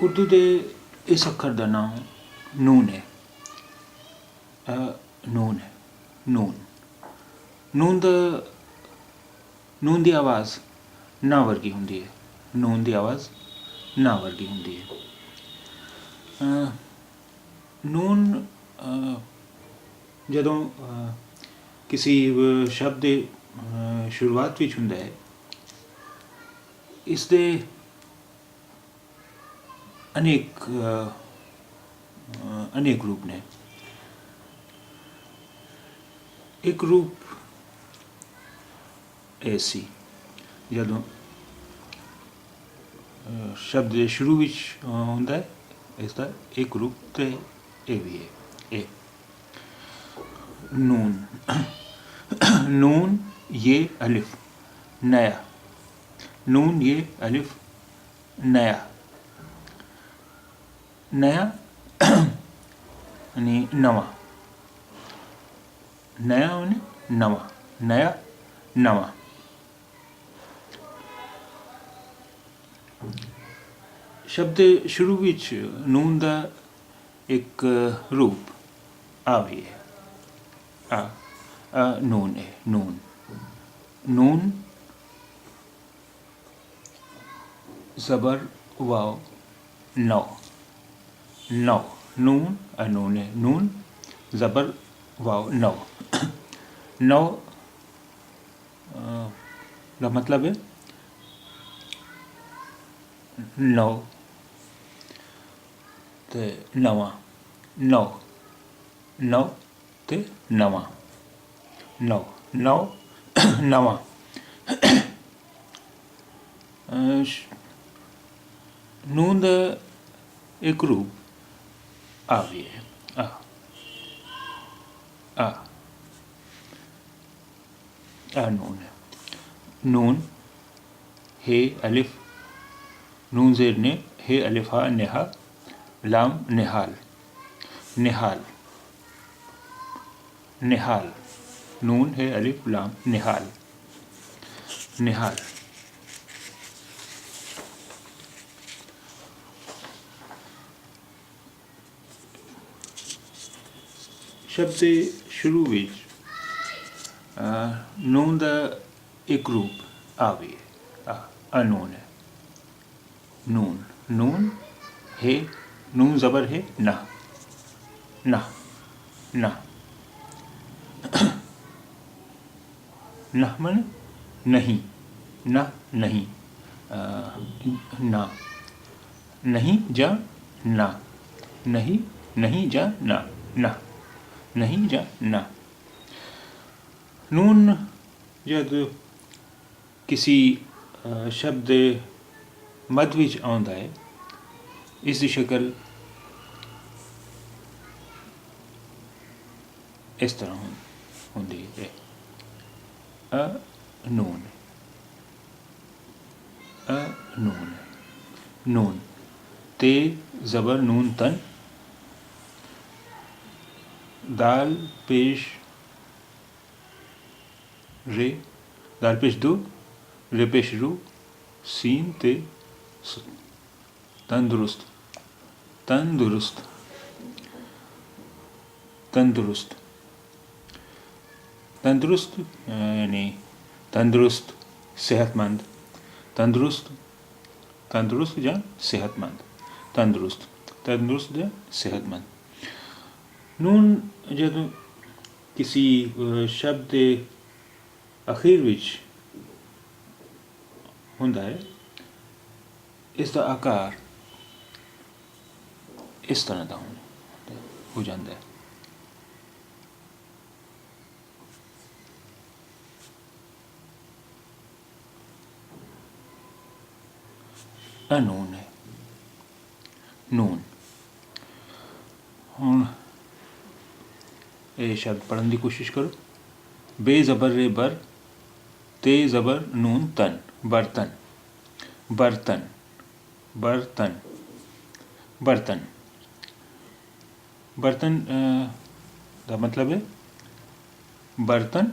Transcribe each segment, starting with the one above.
उर्दू के इस अखर का नाम नून है। नून है, नून। नून की आवाज़ ना वर्गी होंगी है। नून की आवाज़ ना वर्गी होंगी है। नून जदों किसी शब्द की शुरुआत में होंदा है, इसके अनेक रूप ने। एक रूप ऐसी जदों शब्द के शुरू में होंदा है, इसका एक रूप तो ये भी है। ए नून नून ये अलिफ नया। नून ये अलिफ नया। नया यानी नवा। नया यानी नवा। नया नवा। शब्द शुरू विच नून का एक रूप आ भी है। नून है। नून नून ज़बर वाव नौ। नौ नून नून है। नून ज़बर वाव नौ। नौ का मतलब है नौ ते नवा। नौ नौ ते नवा। नौ नौ नवा। नून का एक रूप आ भी है। नून है। नून हे अलिफ नून ज़ेर ने हे अलिफ हा नेहा लाम निहाल। निहाल निहाल। नून हे अलिफ लाम निहाल। निहाल। शब्द के शुरू में नून का एक रूप आ भी है। अनून है। नून नून है। नून ज़बर है ना। ना ना ना मन नहीं। ना नहीं। ना नहीं जा ना। नहीं नहीं जा ना। ना नहीं जा ना। नून जब किसी शब्द मध्य विच आउंदा है, इसकी शक्ल इस तरह होंदी है। नून नून नून ते ज़बर नून तन दाल पेश रे दाल पेश दो रे पेश रू सीन ते तंदुरुस्त। तंदुरुस्त तंदुरुस्त तंदुरुस्त यानी तंदुरुस्त सेहतमंद। तंदुरुस्त तंदुरुस्त या सेहतमंद। तंदुरुस्त तंदुरुस्त या सेहतमंद। नून जब किसी शब्द के अखीर विच होंदा है, इसका आकार इस तरह का हो जाता है। नून है। नून हुण ये शब्द पढ़ने की कोशिश करो। बे ज़बर रे बर ते ज़बर नून तन बर्तन। बर्तन बर्तन बर्तन। बर्तन का मतलब है बर्तन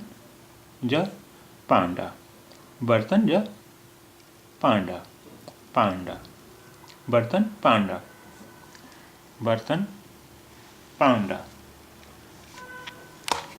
या पांडा। बर्तन या पांडा। पांडा बर्तन पांडा, बर्तन पांडा।